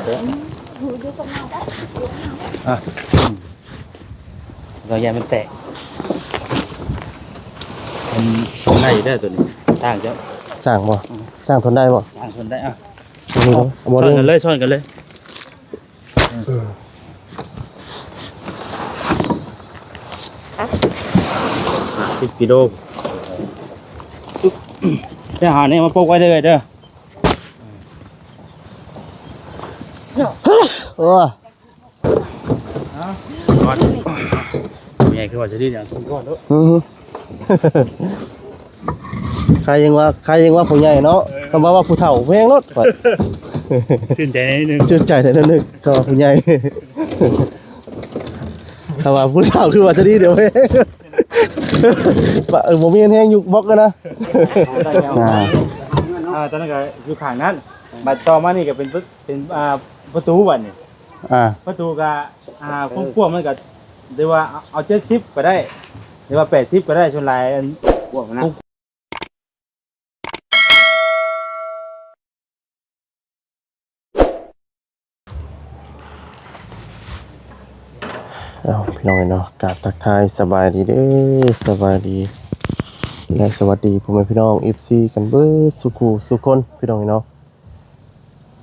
อ่ะเราแยกมันแตกมันได้ได้ตัวนี้ต่างเจ้าสร้างบ่สร้างทนได้บ่ต่างคนได้อ่ะบ่ซ้อนกันเลยซ้อนกันเลย10 กิโลจะหาเนี่ยมาปลูกไว้เลยเด้อก่อนใหญ่คือว่าจะดีอย่างสิก่อนเด้อใครยังว่าผู้ใหญ่เนาะคำว่าผู้เฒ่าแพงรถชื่นใจนิดนึงชื่นใจนิดนึงก็ผู้ใหญ่คำว่าผู้เฒ่าคือว่าจะดีเดี๋ยวผมมีแห้งยุกบล็อกกันนะตอนนั้นก็อยู่ข้างนั้นบัดต่อมานี่ก็เป็นประตูบัดนี่ประตูก็พวกมันก็เรียกว่าเอา70ก็ได้เรียกว่า80ก็ได้ชนลายพวกนั้นพี่น้องเนาะกราบทักทายสบายดีเด้อสบายดีและสวัสดีพ่อแม่พี่น้อง FC กันเบิดสุคนพี่น้องเนาะ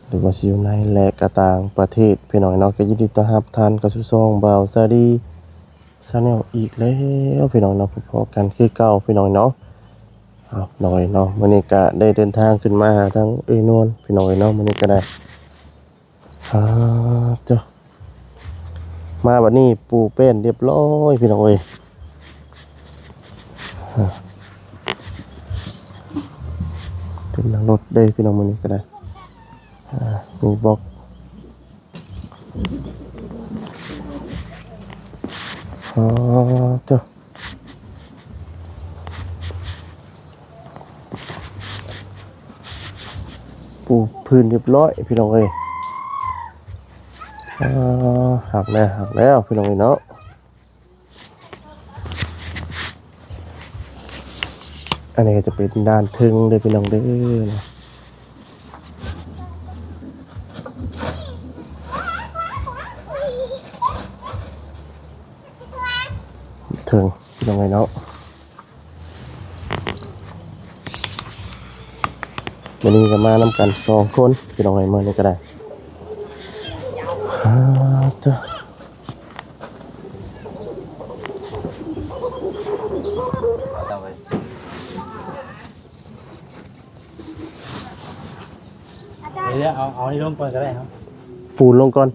หรือว่าสิอยู่ในและกระต่างประเทศพี่น้องเนาะก็ยินดีต้อนรับท่านกระสุซองบ่าวสวัสดีชาแนลอีกแล้วพี่น้องเนาะพบกันคือเก่าพี่น้องเนาะน้อยเนาะมื้อนี้ก็ได้เดินทางขึ้นมาหาทางนวลพี่น้องเนาะมื้อนี้ก็ได้จ้ะมาบัดนี้ปูเป็นเรียบร้อยพี่น้องเอ้ยถึงนั่งรถได้พี่น้องมื้อนี้ก็ได้มีบอกจ้ะปูพื้นเรียบร้อยพี่น้องเอ้ยหักแล้วพี่น้องเนาะอันนี้ก็จะเป็นด้านทึงเลยพี่น้องเด้อทึงพี่น้องเนาะวันนี้ก็มานำกัน2 คนพี่น้องเมื่อนี้ก็ได้จ้ะเดี๋ยวเอานี่ลงก่อนก็ได้ครับปูนลงก่อน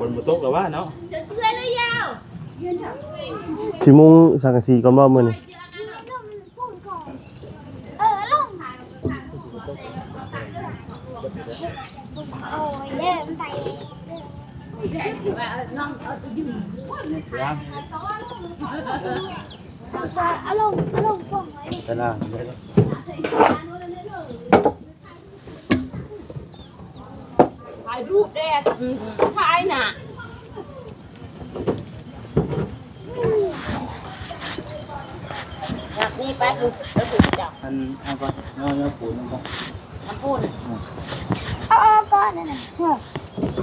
คนบนโต๊ะกับว่าเนาะสิมุงสังกะสีก่อนบ่มื้อนี้เอาลงส่งไว้แต่ละถ่ายรูปแดดถ่ายน่ะแบบนี้ไปดูแล้วถูกจับเอาก่อนเอาปูนก่อนน้ำปูนเอาก่อนนั่นน่ะ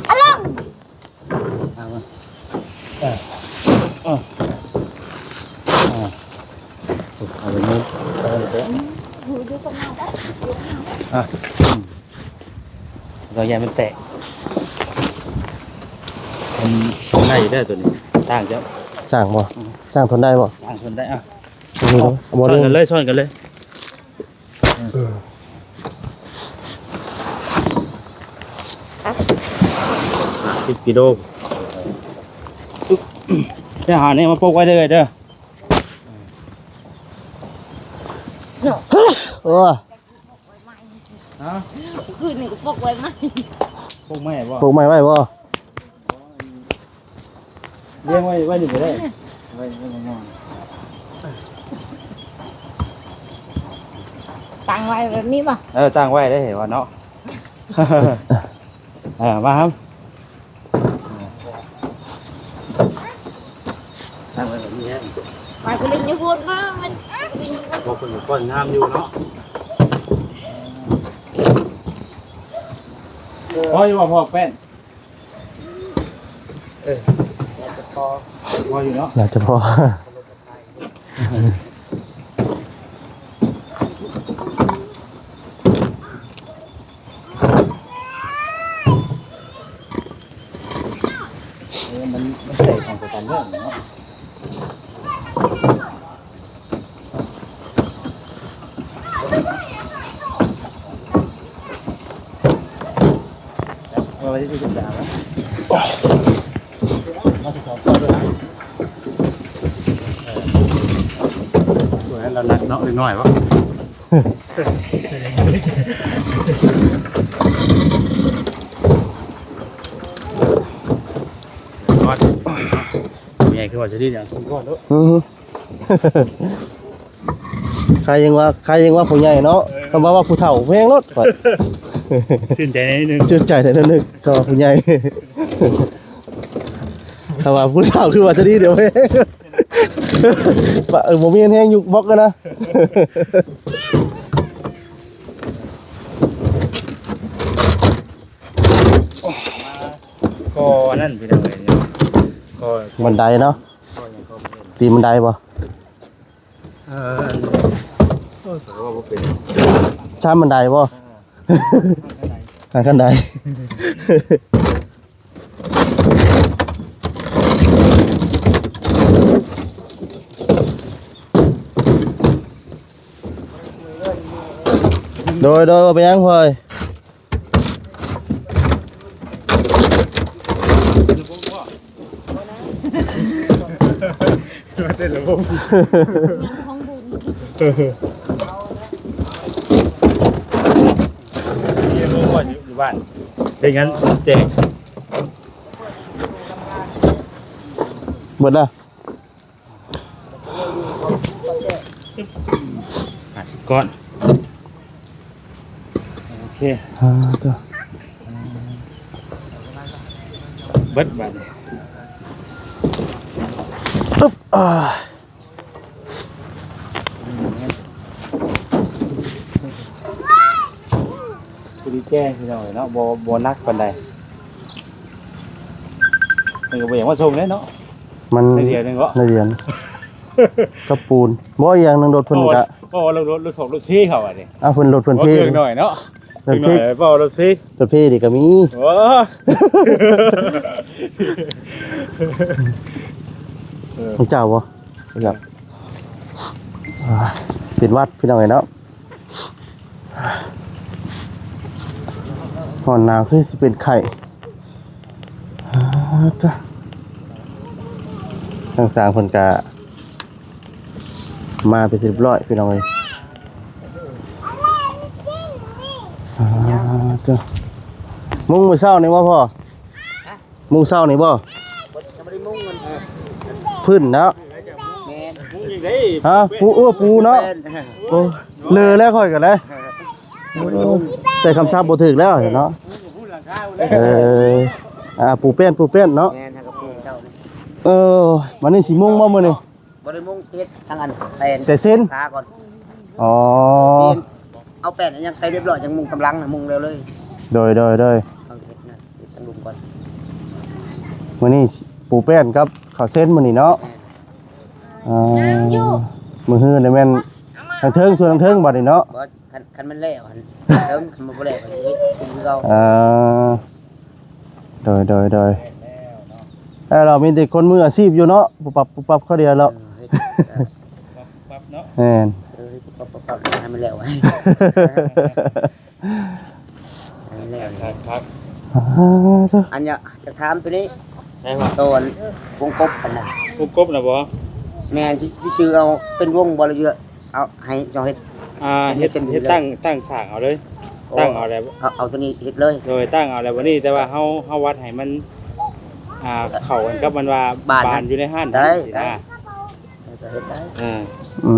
เอาลงเอาไปนี่เราแยกมันแตกมันได้ได้ตัวนี้ต่างเจ้าสร้างบ่สร้างทนได้บ่ต่างคนได้ซ้อนกันเลยซ้อนกันเลย10 กิโลจะหาเนี่ยมาปลูกไว้เลยเด้อคืนนี้ก็ปกไว้ไหมปลูกไม้บ่ปลูกไม้ไว้บ่เลี้ยงไว้หนึ่งก็ได้ไว้งอนตั้งไว้แบบนี้ป่ะตั้งไว้ได้เห็นว่าเนาะมาครับ ไปคนลิ้นอยู่พูดว่ามัน บอกคนอยู่ก้อนงามอยู่เนาะพออยู่ว่าพอแป้นพออยู่เนาะ น่าจะพอ มันใส่ของประกันเรื่องเนาะวันที่13แล้วมาที่2ตัวด้วยนะตัวนั้นเรานักเนาะน้อยวะก้อนใหญ่ขึ้นว่าจะดีอย่างสิก้อนเนาะ ใครยังว่าผู้ใหญ่เนาะคำว่าผู้เฒ่าแพงรถก่อน ชื่นใจนิดนึง ชื่นใจแต่นั้นนึงก็ผู้ใหญ่ คำว่าผู้เฒ่าคือว่าจะดีเดี๋ยวแพงผมมีแห้งยุกบล็อกกันนะ ก็นั่นพี่น้องเนี่ยก็ บันไดเนาะตีบันไดบ่ ก็ถือว่าเป็น ซ้ำบันไดบ่ทางขั้นได โดยไปยังพ่อย มาเต้นระบบ ห้องบุญ เยี่ยมก่อนอยู่บ้านเป็นงั้นแจก หมดละ ก่อนโอเค ตัว เบิดบ้านนี่ ปึ๊บคือดีแจ้งพี่น้องเนาะบ่นักปานใดมันก็บ่อย่างว่าส่งเลยเนาะ มัน ในเดียวนึงก็ ในเดือนกระปูนบ่อย่างนึงโดดเพิ่นกะ ก็รถของรถพี่เขาอ่ะนี่ เพิ่นโดดเพิ่น ว่า พี่ เครื่องหน่อยเนาะ รถ เครื่องหน่ พี่ อยเปล่ารถพี่ รถพี่นี่ก็มี โอ้ ของเจ้าบ่ครับเป็นวัดพี่น้องเนาะหอนหนาวคือสิเป็นไข่จ้ะทางสร้างเพิ่นกะมาเป็นที่เรียบร้อยพี่น้องเอ้ยจ้ะมุ้งมื้อเช้านี่บ่พ่อมุ้งเช้านี่บ่พื้นเนาะฮะปูเนาะโอ้เลอแล้วค่อยกันเลยใส่คำศัพท์บ่ถูกแล้วเนาะปูเป้นเนาะวันนี้สิมุ้งบ่มื้อนี้ บริมุงเช็ดทางอันแซน ใส่เส้น ขาก่อน อ๋อ เอาแป้นยังใส่เรียบร้อยยังมุงกำลังนะมุงเร็วเลย โดย เอาเฮ็ดนะเฮ็ดกันลุมก่อน มื้อนี้ปูแป้นครับข้าวเส้นมื้อนี้เนาะมื้อฮื้อนี่แม่นทางเทิงส่วนทางเทิงบัดนี้เนาะ บ่คันมันแล้วหันเริ่มคันมันบ่แล้วก็เฮ็ดเป็นคือเก่า โดยเรามีแต่คนมืออาชีพอยู่เนาะปุ๊บปั๊บเขาเดียวแล้ว เฮ็ด ปั๊บเนาะ แม่น ปั๊บให้มันแล้วไว้ให้มันแล้ว ครับ อันเนี้ยจะถามตัวนี้ ใช่ป่ะ ตอนวงกบกันน่ะ กบนะบ่ แม่นสิชื่อเอาเป็นวงบ่ละเยอะเอาให้จองเฮ็ด เฮ็ดตั้งฉากเอาเลยตั้งเอาแล้ว เอาตัวนี้เฮ็ดเลย โดยตั้งเอาแล้ววันนี้แต่ว่าเฮาวัดให้มันเข้ากันกับมันว่าบานอยู่ในห้าน ได้ นะ ก็เฮ็ดได้ อื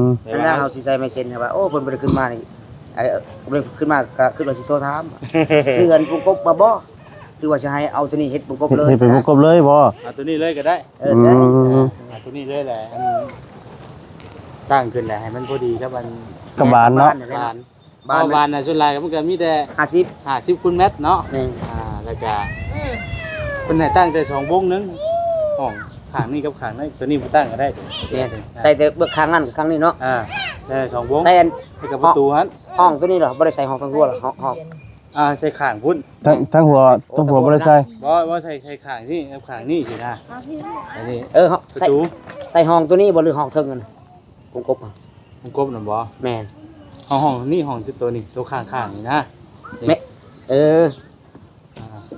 ม นั่นน่ะเฮาสิใส่ไม้เซ็นครับว่าโอ้เพิ่นบ่ได้ขึ้นมานี่ไอ้บ่ได้ขึ้นมาก็ขึ้นว่าสิโทรถามชื่ออันวงกบบ่หรือว่าสิให้เอาตัวนี้เฮ็ดวงกบเลย เฮ็ดเป็นวงกบเลยบ่ ตัวนี้เลยก็ได้ ได้ ตัว ตัวนี้เลยแหละอันตั้งขึ้นแหละให้มันพอดีครับมัน กับบานเนาะ บ้านน่ะส่วนหลายก็มันก็มีแต่50คูณเมตรเนาะแล้วก็เพิ่นให้ตั้งแต่2วงนึงห้องข้างนี้กับข้างนั้นตัวนี้บ่ตั้งก็ได้ เนี่ยใส่แต่เบื้องข้างนั่นกับข้างนี้เนาะ แต่2วง ใส่อัน แล้วก็ประตูหั่น ห้องตัวนี้เหรอบ่ได้ใส่ห้องทั้งรั้วเหรอห้อง ใส่ข้างพุ่น ทั้งหัวบ่ได้ใส่ บ่ใส่ข้างนี่กับข้างนี่สินะอันนี้ ใส่ห้องตัวนี้บ่หรือห้องเทิงกันวงกบ วงกบน่ะบ่ แม่น ห้องนี่ห้องตัวนี้ตัวข้างๆนี่นะ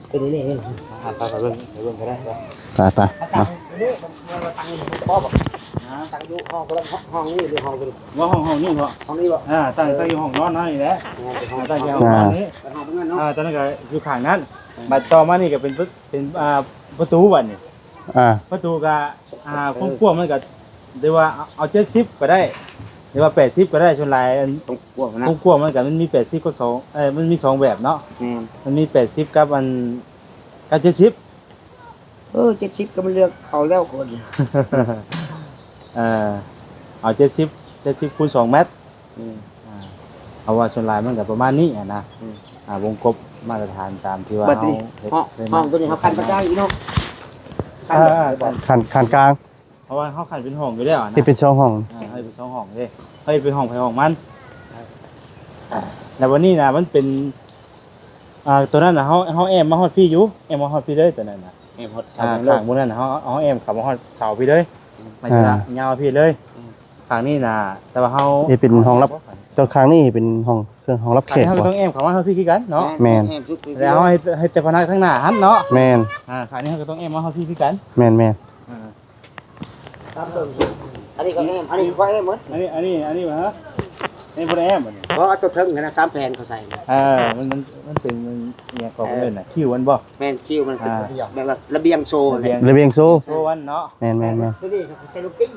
ตัวนี้นี่ ไปเบิ่งก็ได้ครับ ไปๆ ตั้ง เนาะ นี่มันพ่อบอกตั้งอยู่ห้องก็ได้ห้องนี้หรือห้องตัวนี้ ว่าห้องนี่เหรอ ห้องนี้บ่ ตั้งอยู่ห้องนอนนั่นนี่แหละ ตั้งอยู่ห้องนอนนี้ ห้องนั้นเนาะ ตอนนั้นก็อยู่ข้างนั้นบัดต่อมานี่ก็เป็นประตูบัดนี่ ประตูก็กว้างๆมันก็เรียกว่าเอา70ก็ได้เรียกว่า80ก็ได้ส่วนหลายอัน ตรงกว้างนะ กว้างๆมันก็มันมี80กับ2มันมี2แบบเนาะ แม่น มันมี80กับ70 70ก็มันเลือกเอาแล้วคน เอา70คูณ2เมตรเอาว่าส่วนหลายมันก็ประมาณนี้นะวงกบมาตรฐานตามที่ว่าห้องตัวนี้เขาคันประจ้างอีเนาะ คันกลาง เพราะว่าเขาขันเป็นห้องอยู่แล้วนะ ที่เป็นช่องห้อง ให้เป็น2ห้องเลยให้เป็นห้องภายห้องมันแต่วันนี้นะมันเป็นตัวนั้นนะเขาแอมมาฮอดพี่อยู่แอมมาฮอดพี่เลยตัวนั้นนะข้างบนนั้นนะเขาแอมขับมาฮอดเสาพี่เลยไม่ใช่ละยาวพี่เลยข้างนี้นะแต่ว่าเขา นี่เป็นห้องรับตัวข้างนี่เป็นห้องเครื่องห้องรับแขก เขา บ่ ต้องแอมขับมาฮอดพี่คือกันเนาะ แม่น แล้วให้แต่พนักข้างหน้าหันเนาะ แม่น ข้างนี้เขาก็ต้องแอมมาฮอดพี่คือกัน แม่น อันนี้ก็แอมอันนี้ก็แอมหมด อันนี้มาฮะนี่บ่ได้แอมบ่นี่ เพราะเอาตัวเทิงนะ3แผ่นเขาใส่ มันเป็นเนี่ยก็เอิ้นน่ะคิวมันบ่ แม่นคิวมันเป็นแบบว่าระเบียงโซนเลย ระเบียงโซ่ โซวันเนาะ แม่น ตัวนี้ใส่ลูกกิ้ง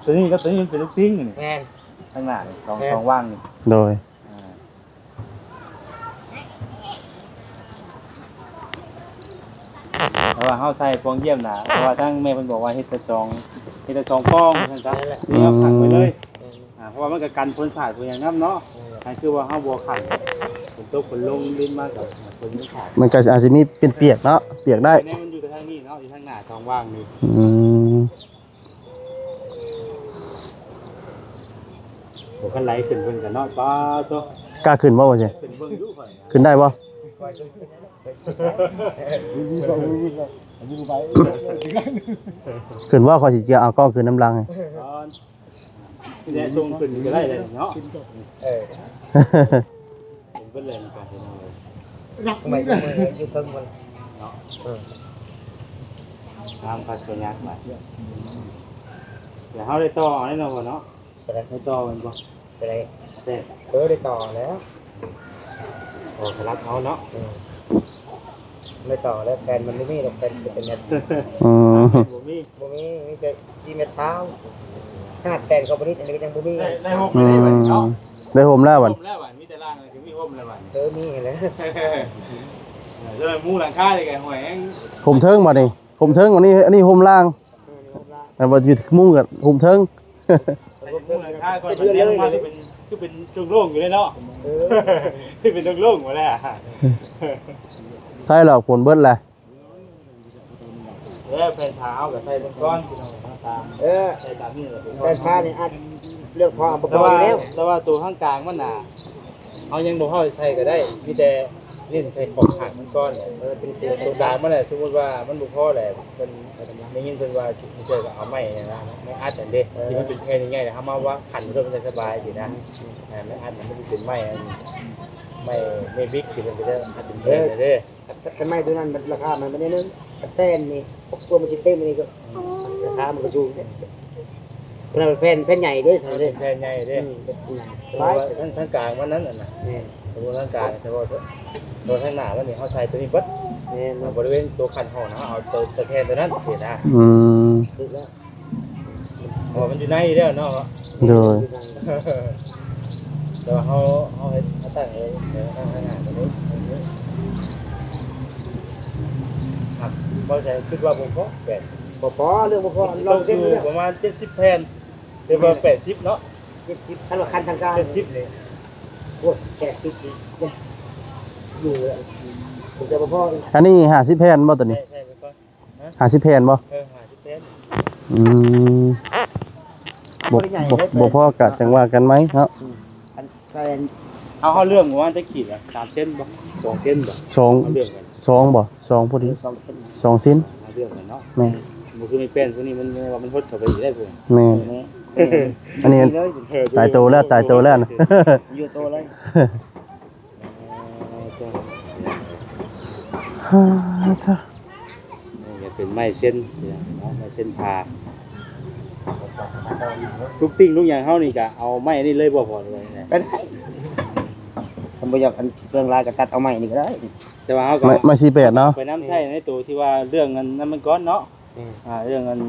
ตัวนี้ก็ตัวนี้เป็นลูกปิ้งนี่ แม่น ข้างหน้านี่สองว่างนี่ โดย เพราะว่าเฮาใส่ฟองเยี่ยมน่ะเพราะว่าทั้งแม่เพิ่นบอกว่าเฮ็ดแต่จองฟองซั่นซะนี่เอาขังไว้เลยเพราะว่ามันก็กันฝนสาดฝนหยังนำเนาะนั่นคือว่าเฮาบ่ขังฝนตกฝนลงดินมากับฝนมันขาด มันก็อาจจะมีเป็นเปียกเนาะเปียกได้ เนี่ยมันอยู่ทางนี้เนาะอยู่ทางหน้าสองว่างนี่ ผมคันไหลขึ้นเพิ่นก็เนาะป้าโต กล้าขึ้นบ่ว่าสิ ขึ้นเบิ่งอยู่ข่อย ขึ้นได้บ่ขึ้นว่าขอสิเจียเอากล้องขึ้นน้ำลังให้ นี่แหละส่งขึ้นก็ได้เลยเนาะเป็นเพิ่นเลยนะครับพี่น้องเลย ทำไมมืออยู่เทิงมัน เนาะตามพัดตัวยักษ์มาเดี๋ยวเฮาได้ต่อแน่นอนบ่เนาะได้ต่อมันบ่ อะไร แต่ ได้ต่อแล้ว โอ้สลับเฮาเนาะ ไม่ต่อแล้วแฟนมันไม่มีหรอกแฟนเป็นเน็ต บ่มี บ่มีแต่4เมตรเช้าขนาดแฟนเขาบ่นิดอันนี้ก็ยังบ่มี ได้6ไม่ได้บัดเนาะ ได้โฮมแล้วบัด ห่มแล้วบัดมีแต่ล่างเลยถึงมีห่มแล้วบัด มีแล้ว เจ้ามูหลังคาเลยแกหวยแฮง ผมเทิงบัดนี่ผมเทิงวันนี้อันนี้โฮมล่างแต่ว่าอยู่มุ้งกับผมเทิง มูหลังคาก่อนมันเลี้ยงมาคือเป็นตรงโล่งอยู่เลยเนาะคือเป็นตรงโล่งหมดแล้ว ใช่หรอกผลเบิ้ลแหละ แฟนเท้ากับใส่บนก้อนตามใส่ตามนี่เลย แฟนพานี่อาจเลือกพอประก แต่ อบ ว่า แล้ว แต่ว่าตัวข้างกลางมันน่ะเขายังบ่เข้าใช้ก็ได้มีแต่เล่นใช้ขอบขางมันก้อนเป็นตัวกลางมันแหละสมมติว่ามันบ่พอแหละเป็นไม่ยินเพิ่นว่าสิเจอก็เอาไม้นะไม่อัดอันเด้ที่มันเป็นแค่ง่ายๆนะเฮามาว่าขันเพิ่นมันจะสบายดีนะไม่อัดมันเป็นไม้ไม่บิ๊กที่มันจะอัดเป็นแผ่นเด้ ทำไมตัวนั้นมันราคามันไม่ได้นึงแป้นนี่พวกตัวมันสิเต็มนี่ก็ราคามันก็สูงตัวนั้นเป็นแผ่นใหญ่เด้อ มัน เด้ เป็นแผ่นใหญ่เด้ สบาย ทั้งกลางมันนั้นน่ะตัวทั้งกลางเฉพาะตัวข้างหน้ามันนี่เขาใส่ตัวนี้เบิด แม่น บริเวณตัวขันห่อนะเอาตัวแทนตัวนั้นเสียนะ ถูกแล้ว เพราะมันอยู่ในแล้วเนาะ โดย แต่ว่าเขาให้เขาตั้งเลยข้างหน้าตัวนี้ครับเขาใช้คิดว่าผมก็แบบ บ่พอเรื่องบ่พอ ล เรา ง เต็ม อยู่ เรื่อง ประมาณ70แผ่นหรือว่า80เนาะ 70คันว่าคันทางการ 70นี่ โอ้ยแก่ติดเนี่ยอยู่แล้วผมจะบ่พอ อันนี้50แผ่นบ่ตัวนี้ ใช่ๆไปก่อน 50แผ่นบ่ 50แผ่น อืมบ่พอกะจังว่ากันไหมเนาะ อันแฟน เอาเรื่องว่าจะขีดอ่ะ3เส้นบ่2เส้นบ่ สอง เอาเรื่องกัน สองบ่สองพอดี 2เส้น สองสิ้น เอาเรื่องกันเนาะ แม่ มันคือไม่เป็นพวกนี้มันว่ามันฮดเข้าไปอีกได้พุ่น แม่อันนี้ตายโตแล้วตายโตแล้วนะ อยู่โตเลย ฮ่าท่า นี่เป็นไม้เส้นเนาะไม้เส้นพาลูกติ้งลูกอย่างเฮานี่ก็เอาไม้อันนี้เลยบ่พอเลยนะ เป็นได้ทำบ่อยากอันเรื่องลายก็ตัดเอาใหม่นี่ก็ได้ แต่ว่าเฮาก็ ไม่48เนาะ ไปน้ำใช้ในตัวที่ว่าเรื่องเงินนั้นมันก้อนเนาะเรื่องเงิน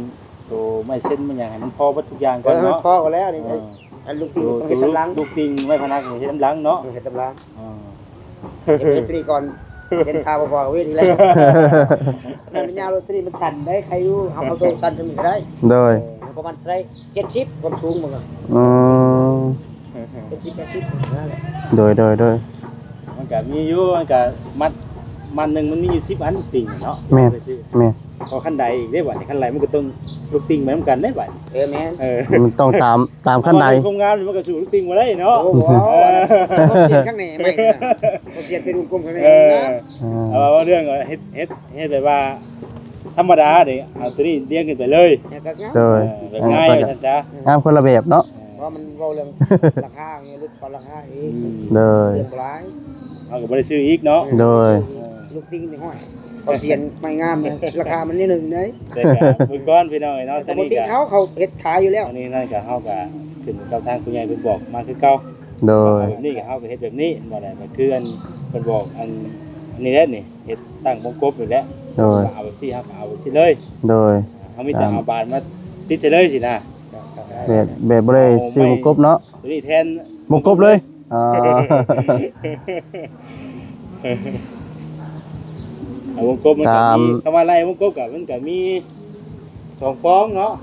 ตัวไม่เส้นมันอย่างให้มันพอวัตถุกอย่าง ก็ ก่อน มัน เนาะ พอกันแล้วนี่อันลูกตีต้องเฮ็ดตำลัง ลูกติ้งไว้พนักนี่เฮ็ดตำลังเนาะ เฮ็ดตำลังเฮ็ดตรีก่อนเส้นทางบ่พอเวทีแล้วนั่นยาวรถตรีมันสั่นได้ใครรู้เอาตัวสั่นจังก็ได้ โดย ประมาณเท่าไหร่70ความสูงมันก็ อืม 70 80นั่นแหละ โดย มันก็มีอยู่มันก็มันหนึงมันมีอยู่10อันติ้งเนาะ แม่นแม่น พอขั้นใดอีกได้บัดขั้นใดมันก็ต้องลูกติ้งเหมือนกันได้บัด แม่น มันต้องตามขั้นใด คงงามมันก็สู่ลูกติ้งมาได้เนาะ โอ้โหเสียนข้างในไม่นะเสียนเป็นวงกลมข้างในนะ เอาว่าเรื่องเฮ็ดแบบว่าธรรมดานี่เอาตัวนี้เลี้ยงขึ้นไปเลย โดย แบบง่ายท่านจ้าง ามคนละแบบเนาะ เพราะมันเว้าเรื่องราคาไงลดก่อนราคาอีก โดย เรื่องหลาย เอาก็บ่ได้ซื้ออีกเนาะ โดย ลูกติ้งนี่ห้อยเอาเสียนไม่งามเนี่ยราคามันนิดนึงเด้ แต่ก็มื้อก่อนพี่น้องเนาะ แต่ ตอน ปก นี้ ติ ก็ เขาเฮ็ดขายอยู่แล้ว ตอนนี้นั่นก็เฮาก็ขึ้นกับทางผู้ใหญ่เพิ่นบอกมาคือเก่า โดย แบบนี้ก็เฮาก็เฮ็ดแบบนี้บ่ได้ก็คืออันเพิ่นบอกอันนี้แหละนี่เฮ็ดตั้งวงกบนี่แหละ โดย เอาแบบซี่ครับเอาแบบซี่เลย โดย เฮามีแต่เอาบานมาติดใส่เลยสินะ แบบบ่ได้ซื้อหมวกกบเนาะ ตัวนี้แทน หมวกกบเลยอ๋อ เอาวงกบมันก็มีคำว่าอะไรวงกบกับมันก็มี2ฟองเนาะ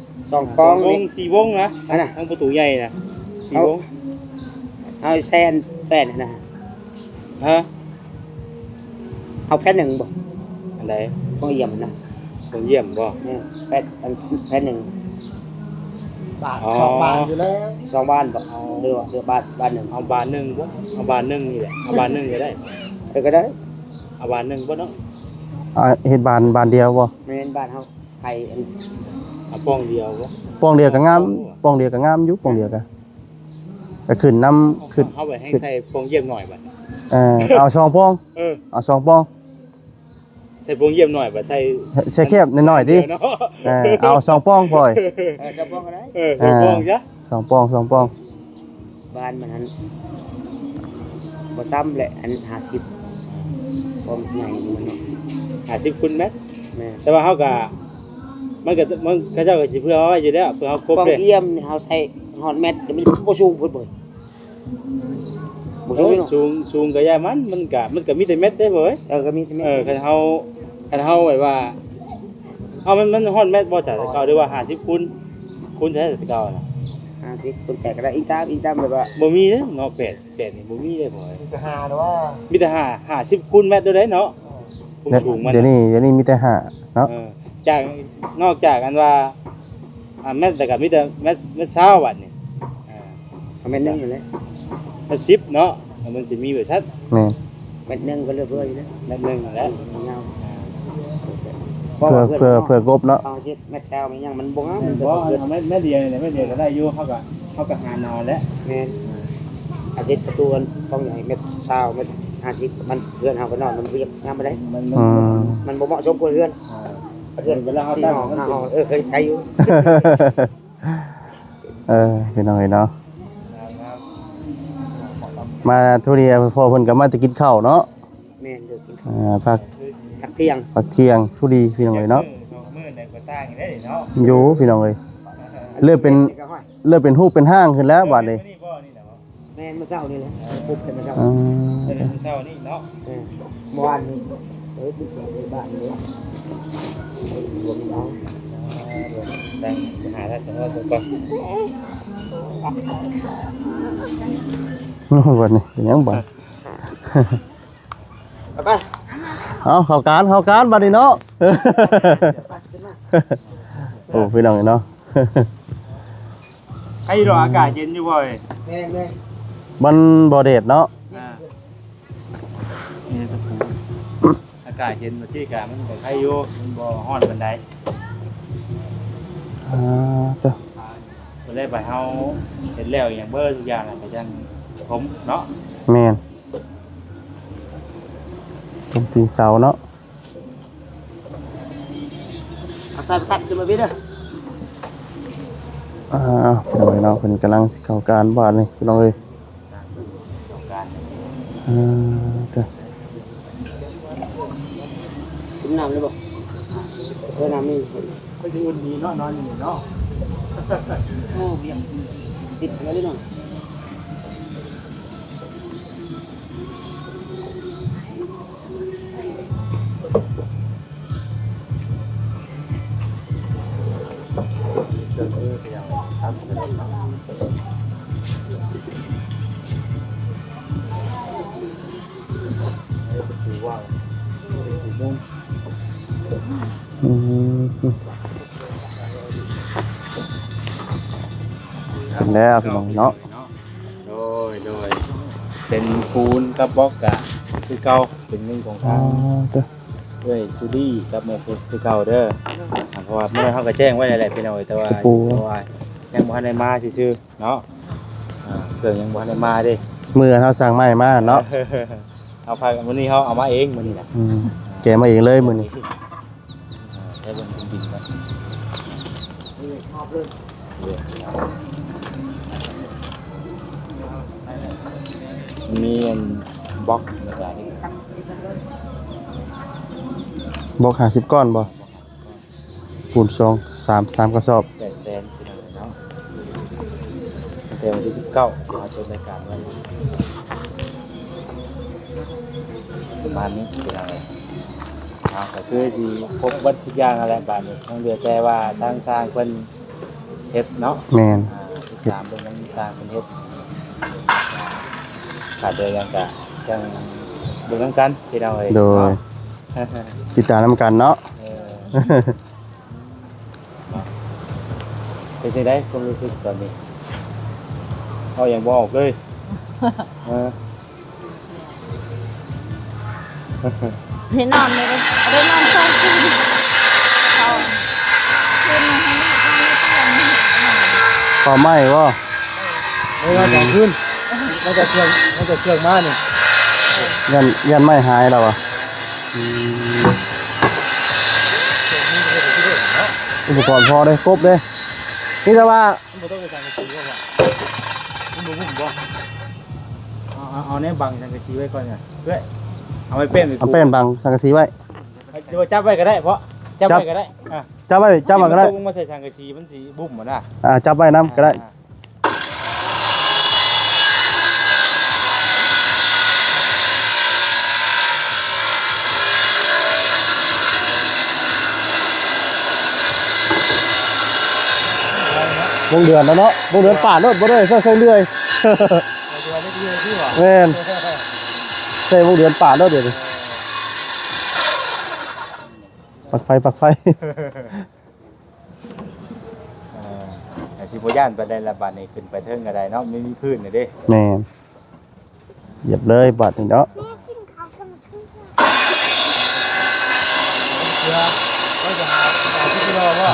2 ปอง ว นี่ ง4วงนะทั้งประตูใหญ่นะ4วง เอาแซนแป้นนะ ฮะ เอาแผ่นหนึ่งบ่ อันใด ต้องเยี่ยมนะ ต้องเยี่ยมบ่ เนี่ยแผ่นหนึ่ง อ๋อ 2 บาทอยู่แล้ว2 บาทบ่เอาเรือบาทหนึ่ง เอาบานหนึงบ่เอาบานหนึงนี่แหละเอาบานหนึงก็ได้ ก็ได้ เอาบานหนึงบ่เนาะ เฮ็ดบานเดียวบ่ แม่นบ้านเฮาไผอัน เอาป้องเดียวบ่ ป้องเดียวก็งามป้องเดียวก็งามอยู่ป้องเดียวก็ขึ้นน้ำขึ้น เอาไปให้ใส่ป้องเยี่ยมหน่อยบัด เอาสองป้อง เออ เอาสองป้อง ใส่ป้องเยี่ยมหน่อยบัดใส่ ใช้แคบหน่อยๆดิ เนาะ เอาสองป้องพ่อย จะป้องก็ได้ ใส่ป้องจ้ะ สองป้อง บ้านมันนั้นบ่ต่ำแหละอัน50บ่ใหญ่มันเนาะ 50คูณเมตร แม่ แต่ว่าเฮาก็มันเขาเจ้าก็สิเพื่อเอาไว้อยู่แล้วเพื่อเฮาครบ ป้อง เด้ เอี่ยมนี่เฮาใส่ฮอดเม็ดเดี๋ยวมันบ่สูงพุ่นบ่บ่สูงเนาะ สูงก็ย่ามันก็มีแต่เม็ดได้บ่เอ้ย ก็มีแต่เม็ด คันเฮาไว้ว่าเอามันฮอดเม็ดบ่จ้ะแต่เก่าหรือว่า50คูณใช่แต่เก่าน่ะ 50คนแตกก็ได้อีตามแบบว่า บ่มีเด้อเนาะ8นี่บ่มีเด้อบ่เอ้ย จะหาหรือว่า มีแต่50คูณเม็ดเด้อเด้เนาะผมสูงมัน เดี๋ยวนี้มีแต่หาเนาะ จากนอกจากอันว่าเม็ดแต่ก็มีแต่เม็ด20บาทนี่ เม็ดนึงอยู่แล้ว เม็ด10เนาะมันสิมีไว้ชัด แม่น เม็ดนึงก็เรียบร้อยอยู่แล้ว เม็ดหนึงนั่นแหละ เงา เพื่อกบเนาะ เอาเช็ดเม็ดแซวมันยังมันบ่งาม บ่ มันบ่ เอาแม่เดียวนี่แม่เดียวก็ได้อยู่เฮาก็หานอนแล้ว แม่นอาทิตย์ประตูกันต้องใหญ่เม็ดเช้าเม็ด50มันเพื่อนเฮาก็นอนมันเรียบงามบ่ได้ มัน มันบ่เหมาะสมกับเพื่อน เพื่อนเวลาเฮา สี่ ตั้ง ห้อง มัน ห้าห้องเคยใช้อยู่ พี่น้อยเนาะมาทุเรียนพ่อเพิ่นก็มาจะกินข้าวเนาะ แม่นเด้อกิน พัก เที่ยง เที่ยงทุเรียนพี่น้องเอ้ยเนาะ มื้อไหนก็ตั้งได้เนาะ อยู่พี่น้องเอ้ยเริ่มเป็นรูปเป็นห้างขึ้นแล้วบัดนี้ นี่บ่นี่แหละ แม่นมื้อเช้านี่แหละปุ๊บเป็นมื้อเช้า อื เออ ม เช้านี่เนาะ เมื่อวานนี้ ติดบ้านนี้รวมน้อง แต่งหาถ้าสมมติก่อน วันนี้เป็นยังบ่ ไป เอาเข้าการบัดนี้เนาะ โอ้พี่น้องเนาะ ให้รออากาศเย็นอยู่บ่อย แม่แม่ มันบ่เด็ดเนาะ นี่ตะปูอากาศเย็นมาที่กามันก็ใครอยู่มันบ่ฮ้อนปานใด จ้ะ บ่ได้ไปเฮาเฮ็ดแล้วอย่างเบิดทุกอย่างน่ะก็จังผมเนาะ แม่นตรงตีนเสาเนาะ เอาใส่ประทัดขึ้นมาพี่เด้อ พี่น้องเนาะเพิ่นกำลังสิเข้าการบ้านนี่พี่น้องเอ้ย ต้องการ จ้ะ กินน้ำเลยบ่เออน้ำนี่ ก็สิอุ่นดีเนาะนอนอยู่นี่เนาะ โอ้เบี้ยติดมาเลยน้อง เดินไปอย่างตามถนนเนาะถือว่าถือมุ่ง แล้วพี่น้องเนาะ โดยเป็นปูนกับบล็อกกะคือเก่าเป็นหนึ่งของทาง จ้ะ ด้วยจูดี้กับแม่เพชรคือเก่าเด้อเพราะว่าเมื่อเขาก็แจ้งไว้หลายๆพี่น้อยแต่ว่ายังบ่ทันได้มาซื่อๆเนาะเกิดยังบ่ทันได้มาเด้ มือเฮาสั่งไม้มาเนาะ เอาพามื้อนี้เขาเอามาเองมื้อนี้น่ะ แกมาเองเลยมื้อนี้ ใช้บนดินก่อน ชอบเลย มีอันบล็อกอะไร บอก50ก้อนบ่ปูน3กระสอบ 800,000พี่น้อยเนาะแต่วันที่19มาจบรายการไว้ประมาณนี้พี่น้อยก็คือสิครบวัดทุกอย่างอะไรบาดนี้ต้องเหลือแต่ว่าทางสร้างเพิ่นเฮ็ดเนาะ แม่น ที่สามเป็นน้ำสร้างเพิ่นเฮ็ดขาดเดือนยังกะจังดูน้ำกันพี่น้องเอ้ย โดย เนาะ ติดตามนำกันเนาะ เป็นจังได๋ความรู้สึกตอนนี้เอาอย่างบ่ออกเลยเออ ได้นอนเลยได้นอนสองคืนเขาคืนมาให้แม่นอนไม่เตียง ต่อไม้บ่ ไม่ว่าจะขึ้นมันจะเครื่องมานี่ ยันไม้หายแล้วอ่ะอุปกรณ์พอได้ครบเลยนี่แต่ว่า มันบ่ต้องไปสั่งกระสีว่ามันบ่หุ่มบ่เอาแน่บังสั่งกระสีไว้ก่อนเนี่ยเพื่อเอาไว้เป็น เอาแป้นบังสังกะสีไว้ เดี๋ยวจับไว้ก็ได้เพราะจับไว้ก็ได้อ่ะ จับไว้ก็ได้ ลงมาใส่สังกะสีมันสิบุ่มบ่น่ะ จับไว้น้ำก็ได้วงเดือนแล้วเนาะวงเดือนป่าดรถบ่ได้ใส่เรื่อยแม่นใส่วงเดือนป่าดรถเดี๋ยวนี้ปักไฟ ไอ้ที่บ่ย่านไปได้ละบาดนี้ขึ้นไปเทิงก็ได้เนาะไม่มีพื้นน่ะเด้ แม่นเหยียบเลยบัดนี้เนาะ แม่กินข้าวกันขึ้น เพื่อก็จะหาที่รอว่า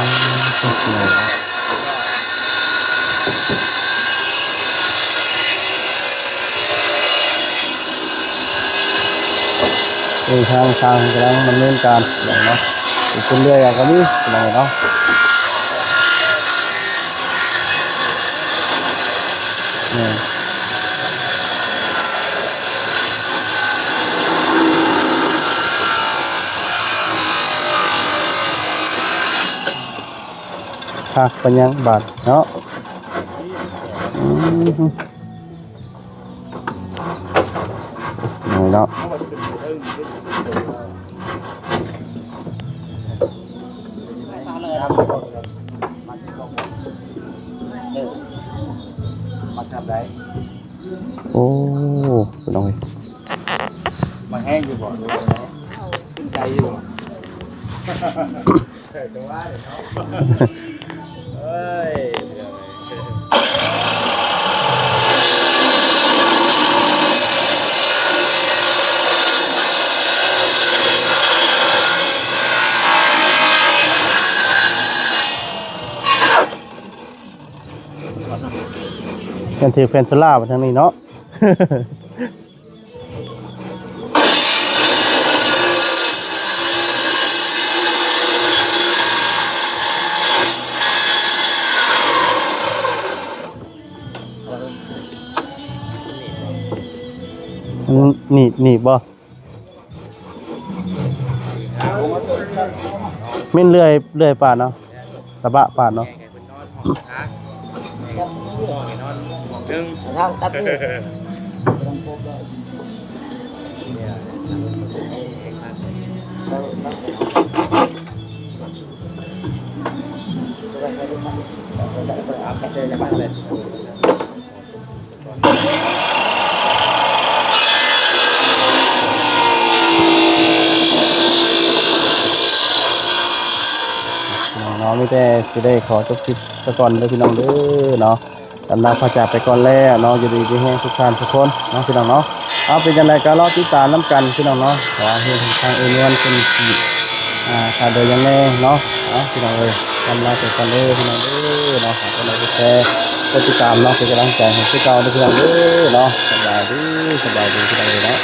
ทางกำลังดำเนินการเนาะอีกคนเรื่อยก็มีอะไรเนาะพักปัญญาบาทเนาะเนาะ ใจอยู่จังว่าเนาะเอ้ย เป็นถือเพนซูล่าไปทางนี้เนาะ หนีบบ่ไม่นเลื่อยปาดเนาะตะบะปาดเนาะ ทางตัดนี่เนาะไม่แต่สิได้ขอจบคลิปซะก่อนเด้อพี่น้องเด้อเนาะตำลาพระจากไปก่อนแล้วเนาะอยู่ดีที่แห้งทุกท่านทุกคนเนาะพี่น้องเนาะเอาเป็นจังไดก็รอติดตามน้ำกันพี่น้องเนาะขอให้ทางเอเนียนเป็นสีขาดโดยยังแน่เนาะพี่น้องเอ้ยตำลาไปก่อนเด้อพี่น้องเด้อเนาะขอคนใดก็แชร์กดติดตามเนาะเป็นกำลังใจให้พวกเราเด้อพี่น้องเด้อเนาะสบายดีพี่น้องเอ้ยเนาะ